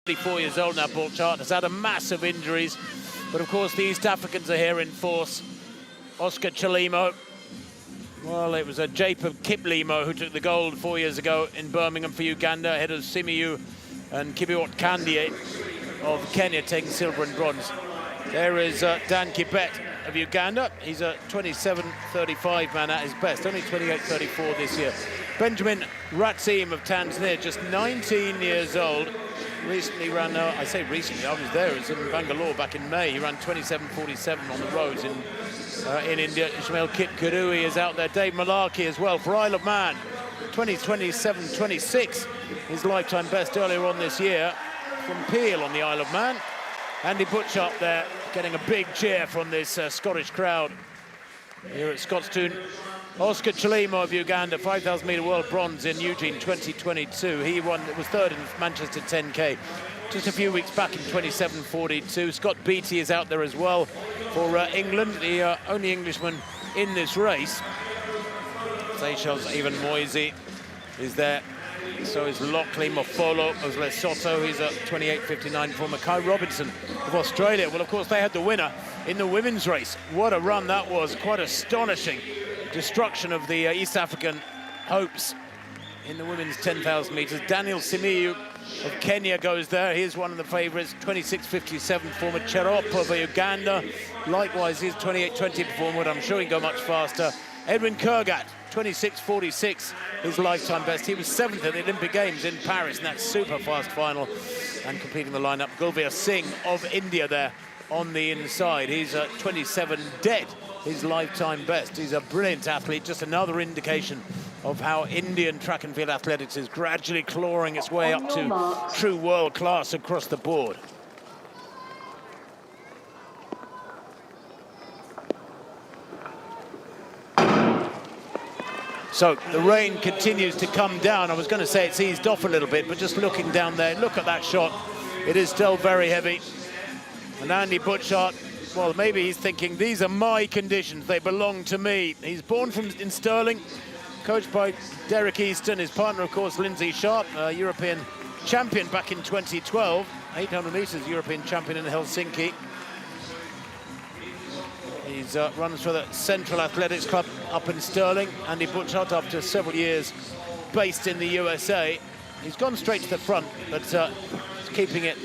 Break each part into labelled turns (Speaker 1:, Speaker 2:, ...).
Speaker 1: 34 years old now, Burchard, has had a massive injuries. But of course, the East Africans are here in force. Oscar Chalimo. Well, it was a Jacob Kiplimo who took the gold 4 years ago in Birmingham for Uganda, ahead of Simiyu and Kibiwott Kandie of Kenya taking silver and bronze. There is Dan Kibet of Uganda. He's a 27.35 man at his best, only 28.34 this year. Benjamin Ratsim of Tanzania, just 19 years old. Recently ran, I say recently, I was there, it was in Bangalore back in May. He ran 27.47 on the roads in India. Ismail Kipkurui is out there. Dave Malarkey as well for Isle of Man. 27.26, his lifetime best earlier on this year from Peel on the Isle of Man. Andy Butch up there getting a big cheer from this Scottish crowd here at Scotstoun. Oscar Chalimo of Uganda, 5,000 metre world bronze in Eugene 2022. He was third in Manchester 10K just a few weeks back in 27.42. Scott Beattie is out there as well for England, the only Englishman in this race. Seychelles, Ivan Moisey is there. So is Lockley Mofolo of Lesotho. He's at 28.59 for Mackay Robinson of Australia. Well, of course, they had the winner in the women's race. What a run that was. Quite astonishing destruction of the East African hopes in the women's 10,000 metres. Daniel Simiyu of Kenya goes there. He's one of the favourites. 26.57 performer. Cherop of Uganda. Likewise, his 28.20 performer, but I'm sure he can go much faster. Edwin Kurgat, 26.46, his lifetime best. He was 7th at the Olympic Games in Paris in that super fast final. And completing the lineup, Gulveer Singh of India there on the inside. He's at 27 dead, his lifetime best. He's a brilliant athlete, just another indication of how Indian track and field athletics is gradually clawing its way up to true world class across the board. So the rain continues to come down. I was going to say it's eased off a little bit, but just looking down there, look at that shot. It is still very heavy. And Andy Butchart, well, maybe he's thinking, these are my conditions, they belong to me. He's born in Stirling, coached by Derek Easton, his partner, of course, Lindsay Sharp, European champion back in 2012, 800 metres European champion in Helsinki. He runs for the Central Athletics Club up in Stirling. Andy Butchart, after several years based in the USA, he's gone straight to the front, but he's keeping it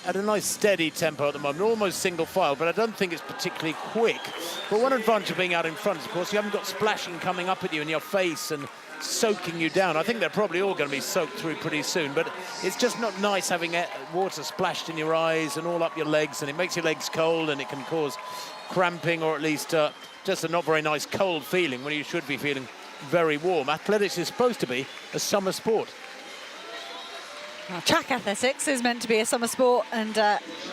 Speaker 1: at a nice steady tempo at the moment, almost single file, but I don't think it's particularly quick. But one advantage of being out in front, of course, you haven't got splashing coming up at you in your face and soaking you down. I think they're probably all going to be soaked through pretty soon, but it's just not nice having water splashed in your eyes and all up your legs, and it makes your legs cold and it can cause cramping, or at least just a not very nice cold feeling when you should be feeling very warm. Athletics is supposed to be a summer sport.
Speaker 2: Well, track athletics is meant to be a summer sport, and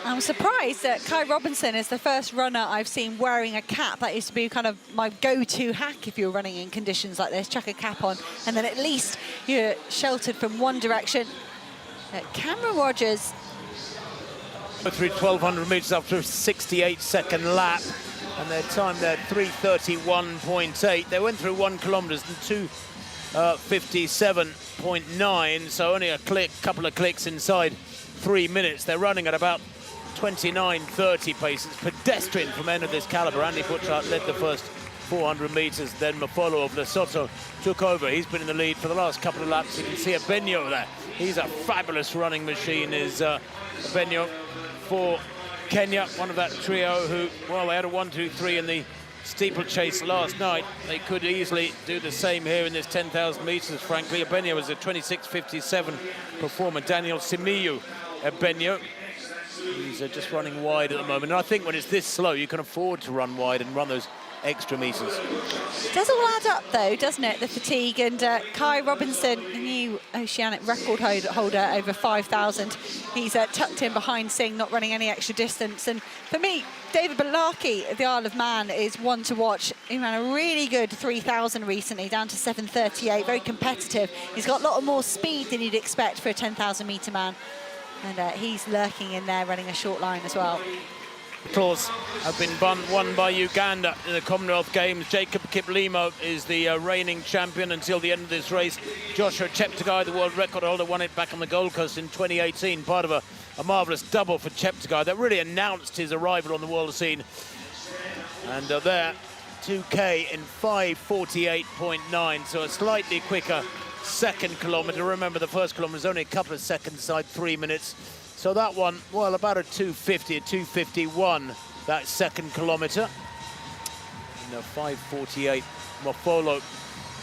Speaker 2: I'm surprised that Kai Robinson is the first runner I've seen wearing a cap. That used to be kind of my go-to hack if you're running in conditions like this. Chuck a cap on, and then at least you're sheltered from one direction. Cameron Rogers
Speaker 1: through 1,200 metres after a 68-second lap, and their time there 3:31.8. They went through 1 kilometre in 2:57.9, so only a couple of clicks inside 3 minutes. They're running at about 29:30 pace. It's pedestrian for men of this calibre. Andy Butchart led the first 400 metres, then Mofolo of Lesotho took over. He's been in the lead for the last couple of laps. You can see Abenyo there. He's a fabulous running machine, is Abenyo for Kenya, one of that trio who, well, they had a 1-2-3 in the steeplechase last night. They could easily do the same here in this 10,000 metres, frankly. Abenyo was a 26.57 performer. Daniel Simiyu Abenyo, he's just running wide at the moment. And I think when it's this slow, you can afford to run wide and run those extra metres.
Speaker 2: It does all add up, though, doesn't it, the fatigue? And Kai Robinson, the new Oceanic record holder over 5,000. He's tucked in behind Singh, not running any extra distance. And for me, David Malarkey of the Isle of Man is one to watch. He ran a really good 3,000 recently, down to 7:38, very competitive. He's got a lot more speed than you'd expect for a 10,000 metre man. And he's lurking in there, running a short line as well.
Speaker 1: Claws have been won by Uganda in the Commonwealth Games. Jacob Kiplimo is the reigning champion until the end of this race. Joshua Cheptegei, the world record holder, won it back on the Gold Coast in 2018, part of a marvellous double for Cheptegei that really announced his arrival on the world scene. And there, 2K in 5:48.9, so a slightly quicker second kilometre. Remember, the first kilometre was only a couple of seconds inside 3 minutes. So that one, well, about a 2:50, a 2:51, that second kilometre. And 5:48, Mofolo,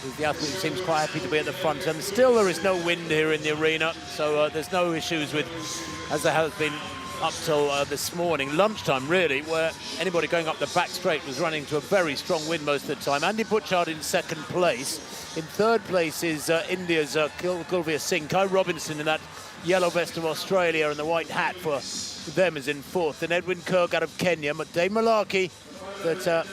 Speaker 1: who's the athlete who seems quite happy to be at the front. And still there is no wind here in the arena, so there's no issues with, as there has been up till this morning, lunchtime really, where anybody going up the back straight was running to a very strong wind most of the time. Andy Butchart in second place. In third place is India's Gulveer Singh. Kai Robinson in that yellow vest of Australia and the white hat for them is in fourth. And Edwin Kurgat of Kenya. But Dave Malaki, that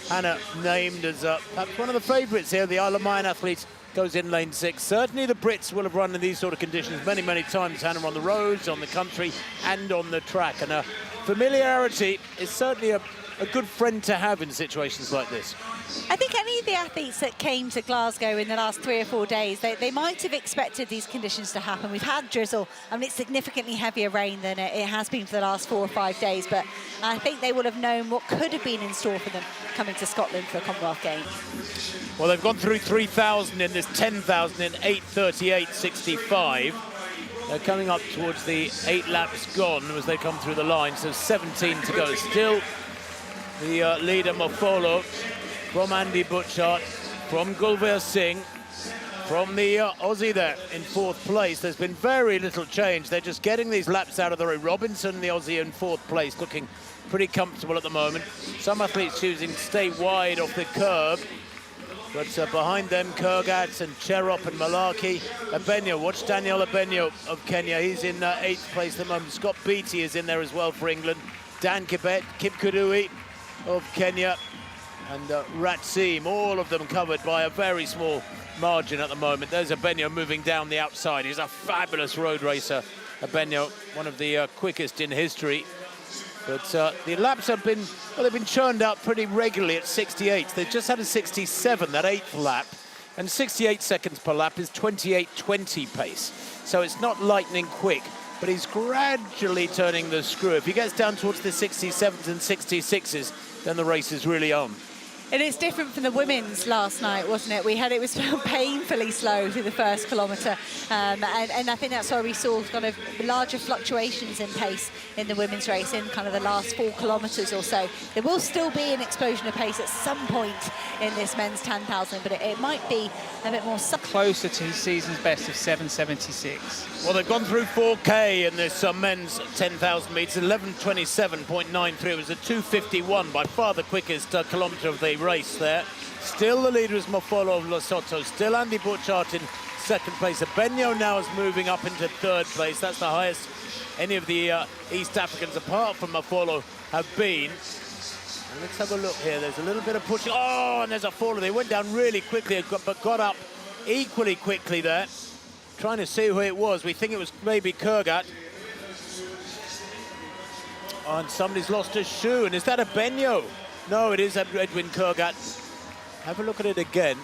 Speaker 1: Hannah named as perhaps one of the favourites here, the Isle of Man athlete, goes in lane 6. Certainly the Brits will have run in these sort of conditions many, many times, Hannah, on the roads, on the country and on the track. And familiarity is certainly a good friend to have in situations like this.
Speaker 2: I think any of the athletes that came to Glasgow in the last 3 or 4 days, they might have expected these conditions to happen. We've had drizzle. I mean, it's significantly heavier rain than it has been for the last 4 or 5 days, but I think they would have known what could have been in store for them coming to Scotland for a Commonwealth Games.
Speaker 1: Well, they've gone through 3,000 in this 10,000 in 8:38.65. They're coming up towards the 8 laps gone as they come through the line, so 17 to go. Still the leader, Mofolo, from Andy Butchart, from Gulveer Singh, from the Aussie there in fourth place. There's been very little change. They're just getting these laps out of the way. Robinson, the Aussie, in fourth place, looking pretty comfortable at the moment. Some athletes choosing to stay wide off the curb. But behind them, Kurgat and Cherop and Malaki. Abenyo, watch Daniel Abenyo of Kenya. He's in 8th place at the moment. Scott Beattie is in there as well for England. Dan Kibet, Kipkurui of Kenya, and Ratsim, all of them covered by a very small margin at the moment. There's Abenyo moving down the outside. He's a fabulous road racer. Abenyo, one of the quickest in history. But the laps have been, well, they've been churned out pretty regularly at 68. They've just had a 67, that 8th lap. And 68 seconds per lap is 28.20 pace. So it's not lightning quick, but he's gradually turning the screw. If he gets down towards the 67s and 66s, then the race is really on.
Speaker 2: And it's different from the women's last night, wasn't it? It was painfully slow through the first kilometre, and I think that's why we saw kind of larger fluctuations in pace in the women's race in kind of the last 4 kilometres or so. There will still be an explosion of pace at some point in this men's 10,000, but it might be a bit more
Speaker 3: closer to his season's best of 7:76.
Speaker 1: Well, they've gone through 4K in this men's 10,000 metres, 11:27.93. It was a 2:51, by far the quickest kilometre of the race there. Still the leader is Mofolo of Lesotho. Still Andy Butchart in second place. Abenyo now is moving up into third place. That's the highest any of the East Africans, apart from Mofolo, have been. And let's have a look here. There's a little bit of pushing. Oh, and there's a faller. They went down really quickly, but got up equally quickly there. Trying to see who it was. We think it was maybe Kurgat. Oh, and somebody's lost a shoe. And is that Abenyo? No, it is Edwin Kurgat. Have a look at it again.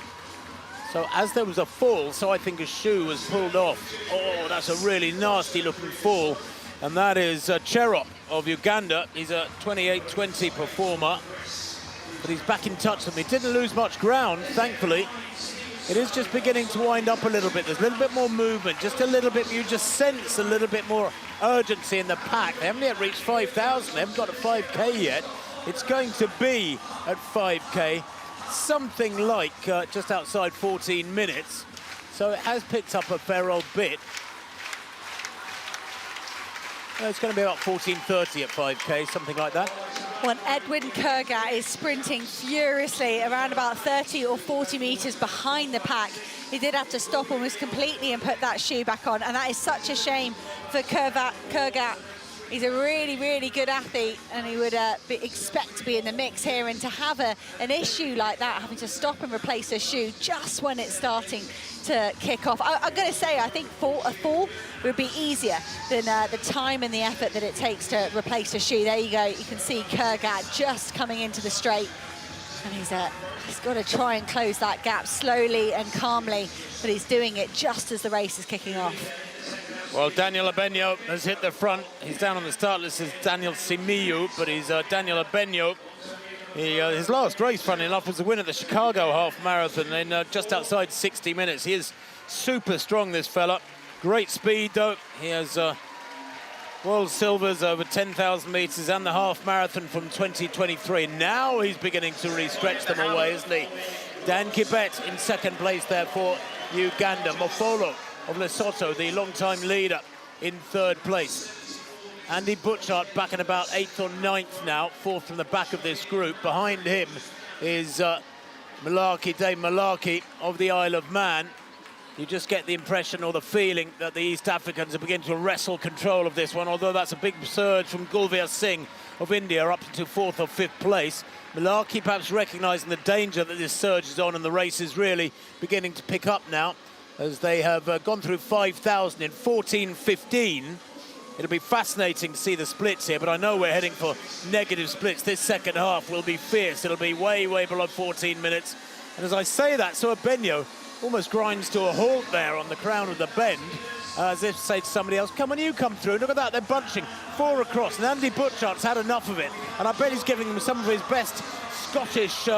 Speaker 1: So as there was a fall, so I think a shoe was pulled off. Oh, that's a really nasty looking fall. And that is Cherop of Uganda. He's a 28.20 performer. But he's back in touch with me. Didn't lose much ground, thankfully. It is just beginning to wind up a little bit. There's a little bit more movement, just a little bit. You just sense a little bit more urgency in the pack. They haven't yet reached 5,000. They haven't got a 5K yet. It's going to be at 5K, something like just outside 14 minutes. So it has picked up a fair old bit. It's going to be about 14:30 at 5K, something like that.
Speaker 2: Well, Edwin Kurgat is sprinting furiously around about 30 or 40 metres behind the pack. He did have to stop almost completely and put that shoe back on, and that is such a shame for Kurgat, He's a really, really good athlete, and he would expect to be in the mix here, and to have an issue like that, having to stop and replace a shoe just when it's starting to kick off. I'm going to say, I think a fall would be easier than the time and the effort that it takes to replace a shoe. There you go. You can see Kurgat just coming into the straight, and he's got to try and close that gap slowly and calmly, but he's doing it just as the race is kicking off.
Speaker 1: Well, Daniel Abenyo has hit the front. He's down on the start list as Daniel Simiyu, but he's Daniel Abenyo. His last race, funnily enough, was the win at the Chicago Half Marathon in just outside 60 minutes. He is super strong, this fella. Great speed, though. He has world silvers over 10,000 metres and the half marathon from 2023. Now he's beginning to really stretch them away, isn't he? Dan Kibet in second place there for Uganda. Mofolo of Lesotho, the long-time leader, in third place. Andy Butchart back in about 8th or 9th now, fourth from the back of this group. Behind him is Dave Malaki of the Isle of Man. You just get the impression or the feeling that the East Africans are beginning to wrestle control of this one, although that's a big surge from Gulveer Singh of India up to 4th or 5th place. Malaki perhaps recognising the danger that this surge is on, and the race is really beginning to pick up now, as they have gone through 5,000 in 14:15. It'll be fascinating to see the splits here, but I know we're heading for negative splits. This second half will be fierce. It'll be way, way below 14 minutes. And as I say that, so Abenyo almost grinds to a halt there on the crown of the bend, as if to say to somebody else, come on, you come through. Look at that, they're bunching 4 across. And Andy Butchart's had enough of it. And I bet he's giving them some of his best Scottish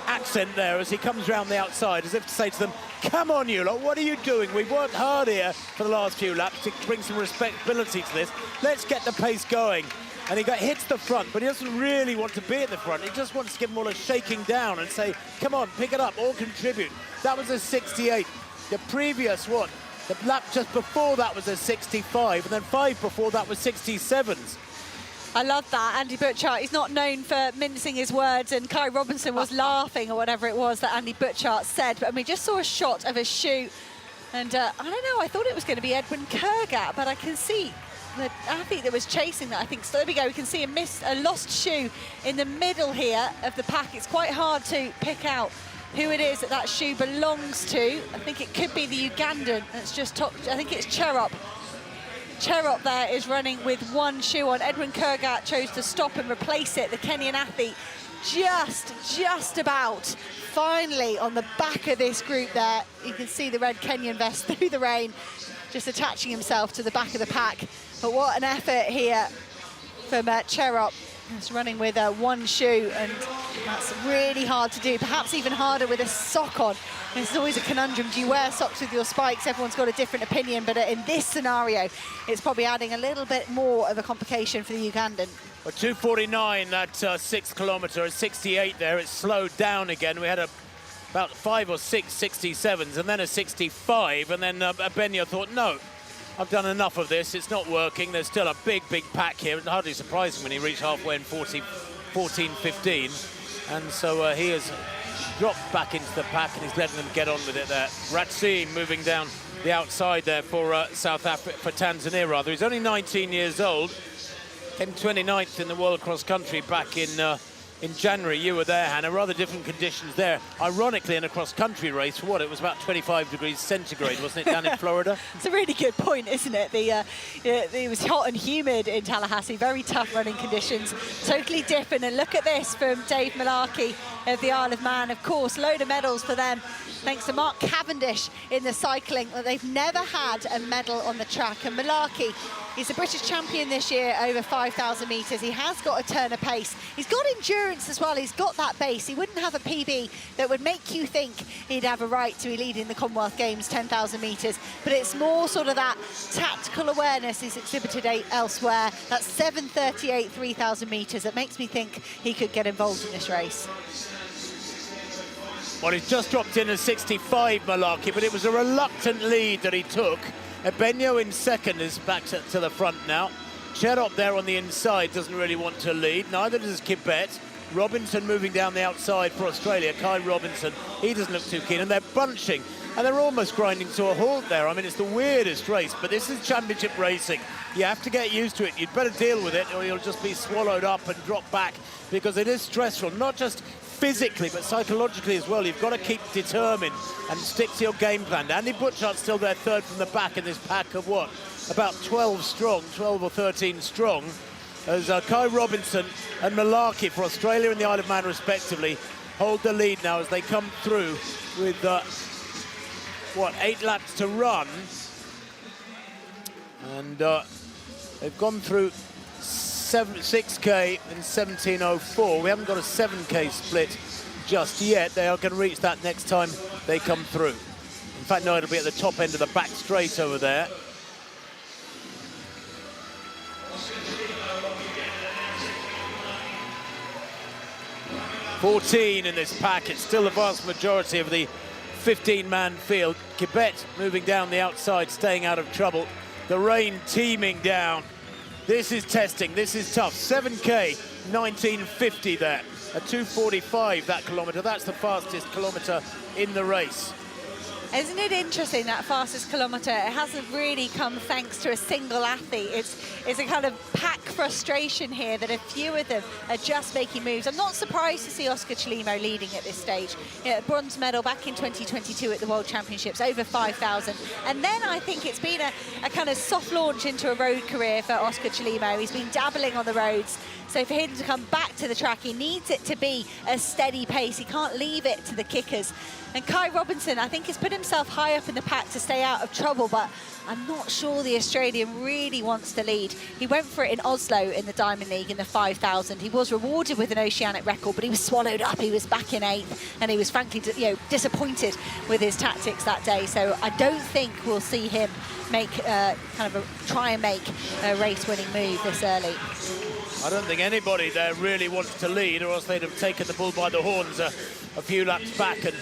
Speaker 1: accent there as he comes round the outside, as if to say to them, come on, you lot, what are you doing? We've worked hard here for the last few laps to bring some respectability to this. Let's get the pace going. And he hits the front, but he doesn't really want to be at the front. He just wants to give them all a shaking down and say, come on, pick it up, all contribute. That was a 68. The previous one, the lap just before that was a 65, and then 5 before that was 67s.
Speaker 2: I love that. Andy Butchart, he's not known for mincing his words, and Kai Robinson was laughing or whatever it was that Andy Butchart said. But I mean, just saw a shot of a shoe, and I don't know, I thought it was going to be Edwin Kurgat, but I can see the athlete that was chasing that, I think. So there we go, we can see a lost shoe in the middle here of the pack. It's quite hard to pick out who it is that shoe belongs to. I think it could be the Ugandan that's just top. I think it's Cherop. Cherop there is running with one shoe on. Edwin Kurgat chose to stop and replace it. The Kenyan athlete just about finally on the back of this group there. You can see the red Kenyan vest through the rain, just attaching himself to the back of the pack. But what an effort here from Cherop. He's running with one shoe, and that's really hard to do, perhaps even harder with a sock on. And this is always a conundrum. Do you wear socks with your spikes? Everyone's got a different opinion, but in this scenario, it's probably adding a little bit more of a complication for the Ugandan.
Speaker 1: Well, 2:49, that 6th kilometre, a 68 there. It's slowed down again. We had about 5 or 6 67s, and then a 65, and then Abenyo thought, no, I've done enough of this, it's not working. There's still a big pack here. It's hardly surprising when he reached halfway in 14:15. And so he has dropped back into the pack, and he's letting them get on with it there. Ratsey moving down the outside there for South Africa, for Tanzania rather. He's only 19 years old. Came 29th in the World Cross Country back in January. You were there, Hannah. Rather different conditions there. Ironically, in a cross-country race, for what? It was about 25 degrees centigrade, wasn't it, down in Florida?
Speaker 2: It's a really good point, isn't it? It was hot and humid in Tallahassee. Very tough running conditions. Totally different. And look at this from Dave Malaki of the Isle of Man. Of course, load of medals for them, thanks to Mark Cavendish in the cycling. They've never had a medal on the track. And Malaki, he's a British champion this year over 5,000 metres. He has got a turn of pace. He's got endurance as well. He's got that base. He wouldn't have a PB that would make you think he'd have a right to be leading the Commonwealth Games 10,000 metres. But it's more sort of that tactical awareness he's exhibited elsewhere. That's 7:38, 3,000 metres. That makes me think he could get involved in this race.
Speaker 1: Well, he's just dropped in a 65, Malaki, but it was a reluctant lead that he took. Abenyo in second is back to the front now. Cherop there on the inside doesn't really want to lead. Neither does Kibet. Robinson moving down the outside for Australia. Kai Robinson, he doesn't look too keen. And they're bunching and they're almost grinding to a halt there. I mean, it's the weirdest race, but this is championship racing. You have to get used to it. You'd better deal with it, or you'll just be swallowed up and drop back, because it is stressful, not just physically, but psychologically as well. You've got to keep determined and stick to your game plan. Andy Butchardt's still there third from the back in this pack of what? About 12 strong, 12 or 13 strong, as Kai Robinson and Malarkey for Australia and the Isle of Man respectively hold the lead now as they come through with, 8 laps to run. And they've gone through 6K in 17:04. We haven't got a 7K split just yet. They are going to reach that next time they come through. In fact, no, it'll be at the top end of the back straight over there. "14 in this pack." It's still the vast majority of the 15-man field. Kibet moving down the outside, staying out of trouble. The rain teeming down. This is testing, this is tough. 7K, 1950 there. A 2:45 that kilometre. That's the fastest kilometre in the race.
Speaker 2: Isn't it interesting, that fastest kilometre? It hasn't really come thanks to a single athlete. It's a kind of pack frustration here that a few of them are just making moves. I'm not surprised to see Oscar Chelimo leading at this stage. Bronze medal back in 2022 at the World Championships, over 5,000. And then I think it's been a kind of soft launch into a road career for Oscar Chelimo. He's been dabbling on the roads. So for him to come back to the track, he needs it to be a steady pace. He can't leave it to the kickers. And Kai Robinson, I think, has put himself high up in the pack to stay out of trouble, but I'm not sure the Australian really wants to lead. He went for it in Oslo in the Diamond League in the 5,000. He was rewarded with an oceanic record, but he was swallowed up. He was back in 8th, and he was frankly, disappointed with his tactics that day. So I don't think we'll see him make try and make a race-winning move this early.
Speaker 1: I don't think anybody there really wants to lead, or else they'd have taken the bull by the horns a few laps back and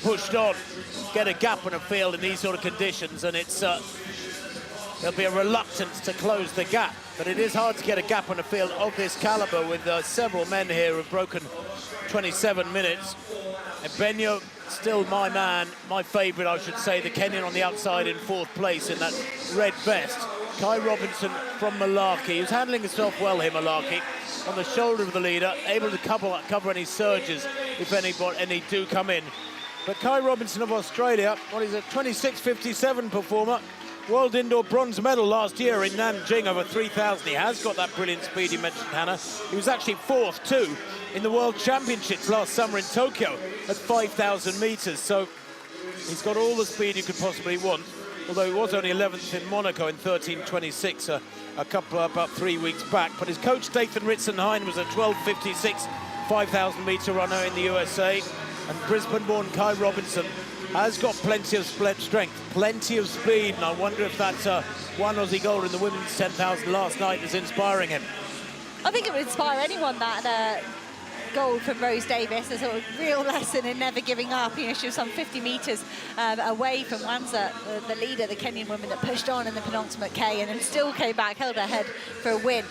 Speaker 1: pushed on. Get a gap on a field in these sort of conditions, and it's there'll be a reluctance to close the gap. But it is hard to get a gap on a field of this caliber, with several men here who've broken 27 minutes. And Benyo, still my man, my favourite, I should say, the Kenyan on the outside in 4th place in that red vest. Kai Robinson from Malarkey, who's handling himself well here, Malarkey, on the shoulder of the leader, able to cover any surges if any do come in. But Kai Robinson of Australia, he's a 26:57 performer, World Indoor bronze medal last year in Nanjing over 3,000. He has got that brilliant speed you mentioned, Hannah. He was actually 4th too in the World Championships last summer in Tokyo at 5,000 metres. So he's got all the speed you could possibly want, although he was only 11th in Monaco in 13:26 about 3 weeks back. But his coach, Dathan Ritzenhein, was a 12:56 5,000 metre runner in the USA. And Brisbane-born Kai Robinson has got plenty of strength, plenty of speed, and I wonder if that one Aussie gold in the women's 10,000 last night is inspiring him.
Speaker 2: I think it would inspire anyone, that gold from Rose Davis, a sort of real lesson in never giving up. She was some 50 metres away from Wanza, the leader, the Kenyan woman that pushed on in the penultimate K and then still came back, held her head for a win.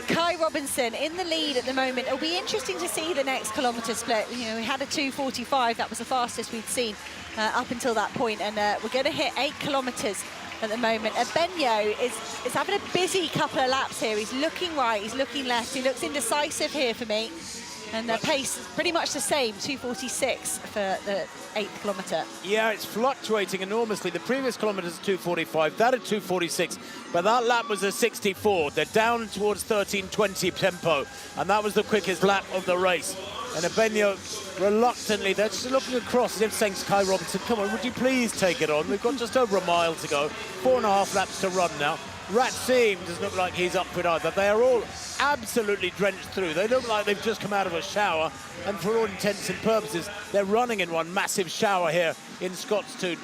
Speaker 2: Kai Robinson in the lead at the moment. It'll be interesting to see the next kilometre split. We had a 2:45. That was the fastest we'd seen up until that point, and we're going to hit 8 kilometres at the moment. Benyo is having a busy couple of laps here. He's looking right, he's looking left. He looks indecisive here for me. And the pace is pretty much the same, 2:46 for the 8th kilometre.
Speaker 1: Yeah, it's fluctuating enormously. The previous kilometre's 2:45, that at 2:46, but that lap was a 64. They're down towards 13:20 tempo, and that was the quickest lap of the race. And Benyo, reluctantly, they're just looking across as if saying to Kai Robinson, come on, would you please take it on? We've got just over a mile to go, 4.5 laps to run now. Ratsim doesn't look like he's up for it either. They are all absolutely drenched through. They look like they've just come out of a shower, and for all intents and purposes, they're running in one massive shower here in Scotstoun.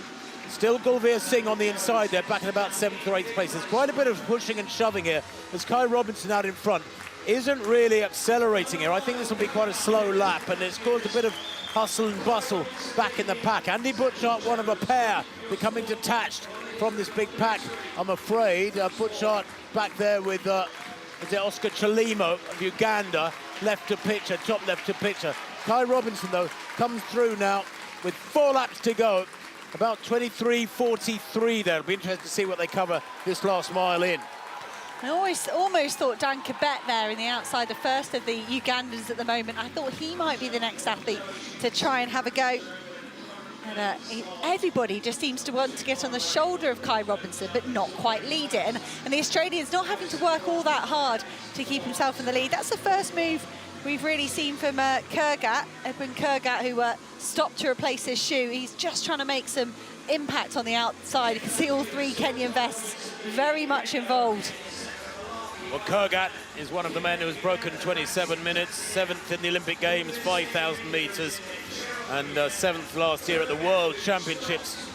Speaker 1: Still Gulveer Singh on the inside there, back in about 7th or 8th place. There's quite a bit of pushing and shoving here as Kai Robinson out in front isn't really accelerating here. I think this will be quite a slow lap, and it's caused a bit of hustle and bustle back in the pack. Andy Butchart, one of a pair, becoming detached from this big pack, I'm afraid. Butchart back there with Oscar Chelimo of Uganda, left to picture, top left to picture. Kai Robinson, though, comes through now with 4 laps to go. about 23.43 there. It'll be interesting to see what they cover this last mile in.
Speaker 2: I almost thought Dan Kibet there in the outside, the first of the Ugandans at the moment. I thought he might be the next athlete to try and have a go. And everybody just seems to want to get on the shoulder of Kai Robinson, but not quite lead it. And the Australian's not having to work all that hard to keep himself in the lead. That's the first move we've really seen from Kurgat, Edwin Kurgat, who stopped to replace his shoe. He's just trying to make some impact on the outside. You can see all three Kenyan vests very much involved.
Speaker 1: Well, Kurgat is one of the men who has broken 27 minutes, 7th in the Olympic Games, 5,000 metres, and 7th last year at the World Championships,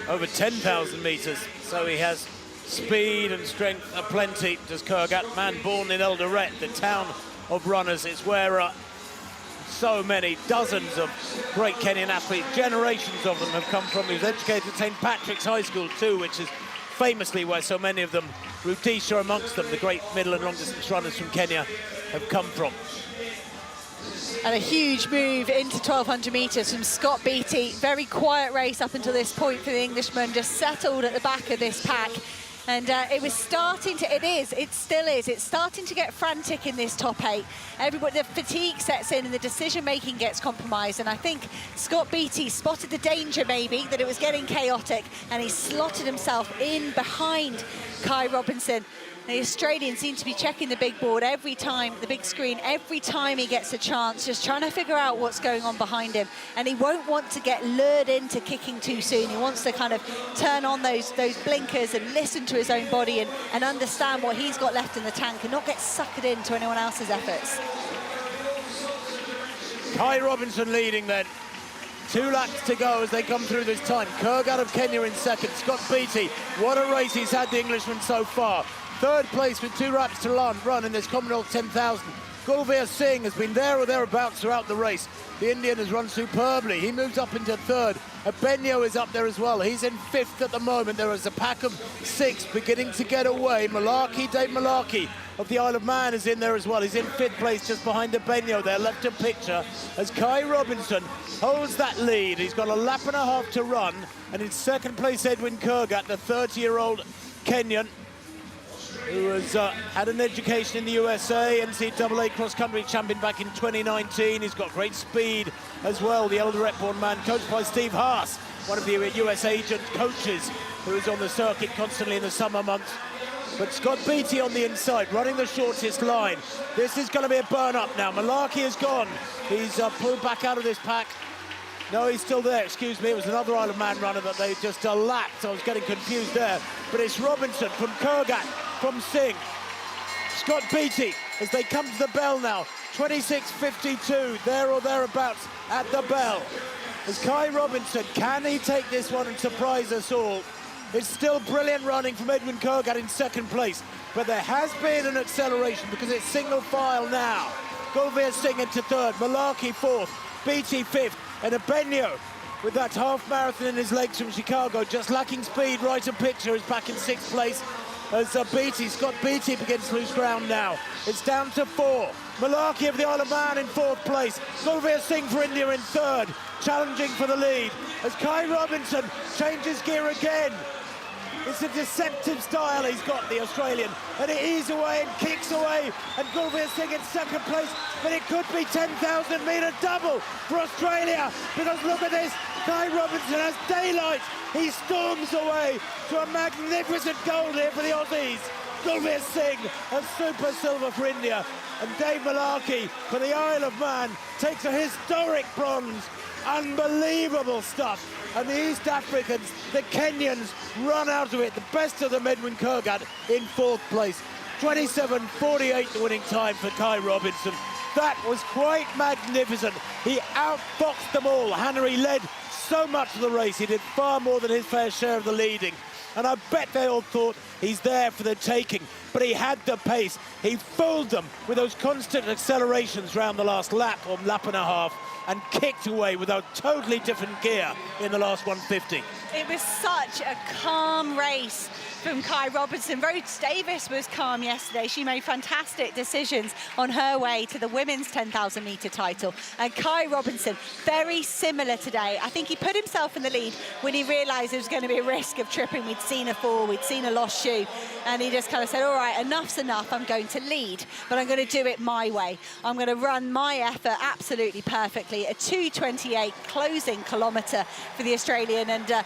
Speaker 1: over 10,000 metres. So he has speed and strength aplenty, does Kurgat, man born in Eldoret, the town of runners. It's where so many, dozens of great Kenyan athletes, generations of them have come from. He was educated at St. Patrick's High School too, which is famously where so many of them, Rudisha amongst them, the great middle and long distance runners from Kenya, have come from.
Speaker 2: And a huge move into 1,200 metres from Scott Beattie. Very quiet race up until this point for the Englishman, just settled at the back of this pack. And it was starting to, it still is, it's starting to get frantic in this top 8. Everybody, the fatigue sets in and the decision-making gets compromised. And I think Scott Beattie spotted the danger maybe, that it was getting chaotic, and he slotted himself in behind Kai Robinson. The Australian seems to be checking the big board every time, the big screen, every time he gets a chance, just trying to figure out what's going on behind him. And he won't want to get lured into kicking too soon. He wants to kind of turn on those blinkers and listen to his own body and understand what he's got left in the tank and not get suckered into anyone else's efforts.
Speaker 1: Kai Robinson leading then. 2 laps to go as they come through this time. Kurgat of Kenya in second. Scott Beattie, what a race he's had, the Englishman, so far. 3rd place with 2 laps to run in this Commonwealth 10,000. Gulveer Singh has been there or thereabouts throughout the race. The Indian has run superbly. He moves up into 3rd. Abenyo is up there as well. He's in 5th at the moment. There is a pack of 6 beginning to get away. Malaki, Dave Malaki of the Isle of Man is in there as well. He's in 5th place just behind Abenyo there, left of picture, as Kai Robinson holds that lead. He's got a lap and a half to run. And in 2nd place, Edwin Kurgat, the 30-year-old Kenyan, who has had an education in the USA, NCAA cross-country champion back in 2019. He's got great speed as well, the Eldoret-born man, coached by Steve Haas, one of the US agent coaches who is on the circuit constantly in the summer months. But Scott Beattie on the inside, running the shortest line. This is going to be a burn-up now. Malaki is gone. He's pulled back out of this pack. No, he's still there, excuse me. It was another Isle of Man runner that they just lapped. I was getting confused there. But it's Robinson from Kurgat, from Singh. Scott Beattie, as they come to the bell now. 26.52, there or thereabouts at the bell. As Kai Robinson, can he take this one and surprise us all? It's still brilliant running from Edwin Kurgat in 2nd place. But there has been an acceleration because it's single file now. Gulveer Singh into 3rd, Malaki 4th, Beattie 5th. And Abenyo, with that half marathon in his legs from Chicago, just lacking speed, right of picture, is back in 6th place as Scott Beattie begins to lose ground now. It's down to 4. Malaki of the Isle of Man in 4th place. Gulveer Singh for India in 3rd, challenging for the lead. As Kai Robinson changes gear again. It's a deceptive style he's got, the Australian. And it eases away and kicks away. And Gulveer Singh in 2nd place. But it could be 10,000 metre double for Australia. Because look at this. Kai Robinson has daylight. He storms away to a magnificent gold here for the Aussies. Gulveer Singh, a super silver for India. And Dave Malaki for the Isle of Man takes a historic bronze. Unbelievable stuff. And the East Africans, the Kenyans, run out of it. The best of them, Edwin Kurgat, in 4th place. 27.48 the winning time for Kai Robinson. That was quite magnificent. He outfoxed them all. Hannery led so much of the race. He did far more than his fair share of the leading. And I bet they all thought he's there for the taking. But he had the pace. He fooled them with those constant accelerations around the last lap or lap and a half. and kicked away with a totally different gear in the last 150.
Speaker 2: It was such a calm race from Kai Robinson. Rhodes Davis was calm yesterday. She made fantastic decisions on her way to the women's 10,000 metre title. And Kai Robinson, very similar today. I think he put himself in the lead when he realised there was going to be a risk of tripping. We'd seen her fall, we'd seen a lost shoe. And he just kind of said, all right, enough's enough. I'm going to lead, but I'm going to do it my way. I'm going to run my effort absolutely perfectly. A 2:28 closing kilometre for the Australian. And I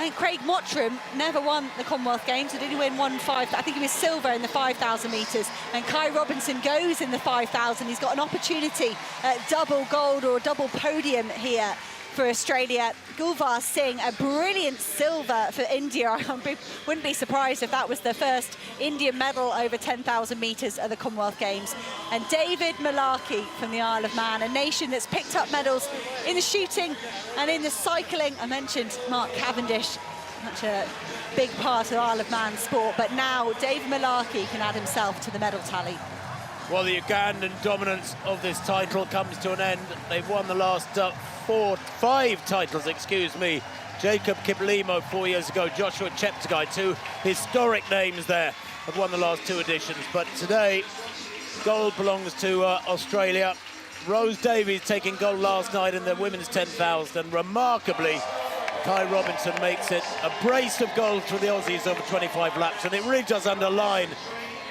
Speaker 2: think Craig Mottram never won the Commonwealth Games. He didn't win I think he was silver in the 5,000 metres. And Kai Robinson goes in the 5,000. He's got an opportunity at double gold or double podium here for Australia. Gulvar Singh, a brilliant silver for India. I wouldn't be surprised if that was the first Indian medal over 10,000 metres at the Commonwealth Games. And David Malarkey from the Isle of Man, a nation that's picked up medals in the shooting and in the cycling. I mentioned Mark Cavendish, such a big part of the Isle of Man sport, but now David Malarkey can add himself to the medal tally.
Speaker 1: Well, the Ugandan dominance of this title comes to an end. They've won the last 5 titles, excuse me. Jacob Kiplimo 4 years ago, Joshua Cheptegei, 2 historic names there, have won the last 2 editions. But today, gold belongs to Australia. Rose Davies taking gold last night in the women's 10,000, and remarkably, Kai Robinson makes it a brace of gold for the Aussies over 25 laps, and it really does underline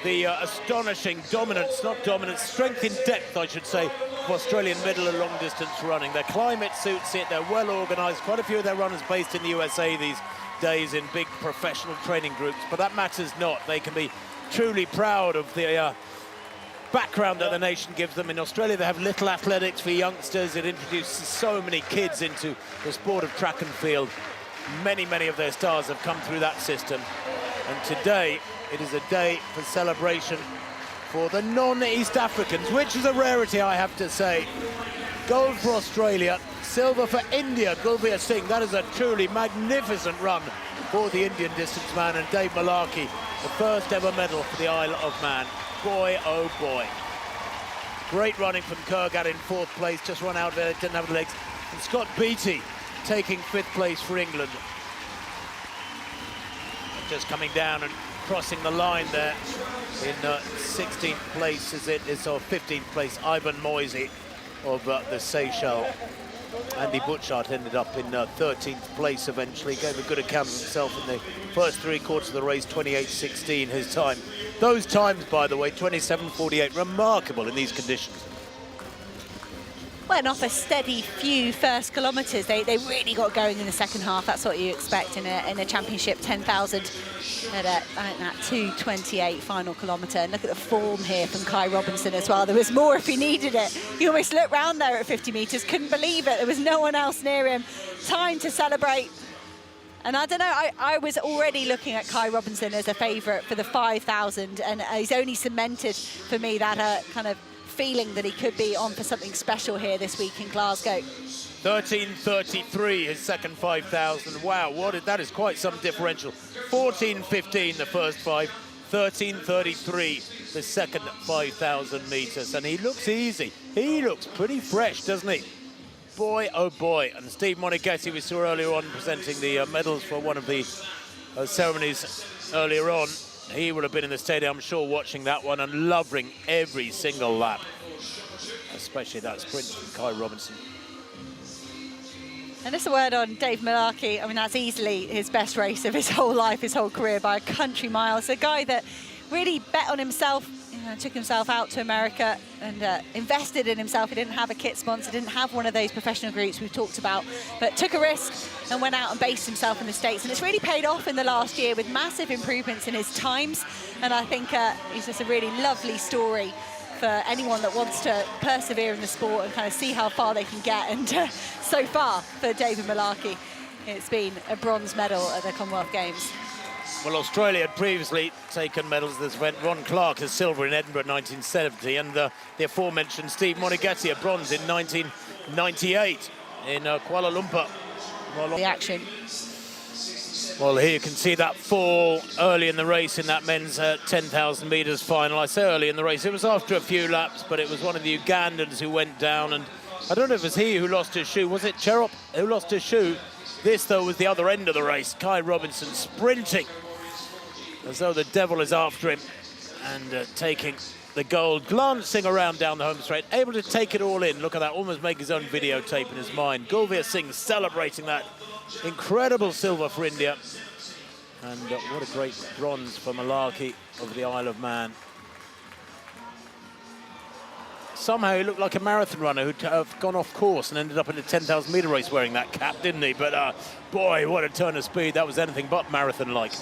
Speaker 1: the astonishing dominance, not dominance, strength in depth, I should say, of Australian middle and long distance running. Their climate suits it, they're well organised. Quite a few of their runners based in the USA these days in big professional training groups, but that matters not. They can be truly proud of the background that the nation gives them. In Australia, they have little athletics for youngsters. It introduces so many kids into the sport of track and field. Many, many of their stars have come through that system. And today, it is a day for celebration for the non-East Africans, which is a rarity, I have to say. Gold for Australia, silver for India, Gulvar Singh. That is a truly magnificent run for the Indian distance man, and Dave Malarkey, the first ever medal for the Isle of Man. Boy, oh boy. Great running from Kurgat in 4th place, just run out there, didn't have the legs. And Scott Beattie taking 5th place for England. Just coming down and crossing the line there in 16th place, or 15th place, Ivan Moisey of the Seychelles. Andy Butchart ended up in 13th place eventually, gave a good account of himself in the first 3 quarters of the race, 28:16 his time. Those times, by the way, 27:48, remarkable in these conditions.
Speaker 2: Went off a steady few first kilometres. They really got going in the second half. That's what you expect in a championship 10,000 at that 2:28 final kilometre. And look at the form here from Kai Robinson as well. There was more if he needed it. He almost looked round there at 50 metres, couldn't believe it. There was no one else near him. Time to celebrate. And I don't know, I was already looking at Kai Robinson as a favourite for the 5,000, and he's only cemented for me that kind of feeling that he could be on for something special here this week in Glasgow.
Speaker 1: 13:33 his second 5,000. Wow, that is quite some differential. 14:15 the first 5, 13:33 the second 5,000 metres, and he looks easy. He looks pretty fresh, doesn't he? Boy, oh boy. And Steve Moneghetti, we saw earlier on presenting the medals for one of the ceremonies earlier on. He would have been in the stadium, I'm sure, watching that one and loving every single lap, especially that sprint from Kai Robinson.
Speaker 2: And just a word on Dave Malarkey. I mean, that's easily his best race of his whole life, his whole career, by a country mile. It's a guy that really bet on himself, took himself out to America and invested in himself. He didn't have a kit sponsor, didn't have one of those professional groups we've talked about, but took a risk and went out and based himself in the States. And it's really paid off in the last year with massive improvements in his times. And I think it's just a really lovely story for anyone that wants to persevere in the sport and kind of see how far they can get. And so far, for David Malarkey, it's been a bronze medal at the Commonwealth Games.
Speaker 1: Well, Australia had previously taken medals at this event. Ron Clark has silver in Edinburgh 1970, and the aforementioned Steve Moneghetti a bronze in 1998 in Kuala Lumpur.
Speaker 2: The action.
Speaker 1: Well, here you can see that fall early in the race in that men's 10,000 metres final. I say early in the race, it was after a few laps, but it was one of the Ugandans who went down, and I don't know if it was he who lost his shoe. Was it Cherop who lost his shoe? This, though, was the other end of the race. Kai Robinson sprinting as though the devil is after him and taking the gold, glancing around down the home straight, able to take it all in. Look at that, almost make his own videotape in his mind. Gulveer Singh celebrating that incredible silver for India. And what a great bronze for Malarkey of the Isle of Man. Somehow he looked like a marathon runner who'd have gone off course and ended up in a 10,000 metre race wearing that cap, didn't he? But boy, what a turn of speed. That was anything but marathon-like.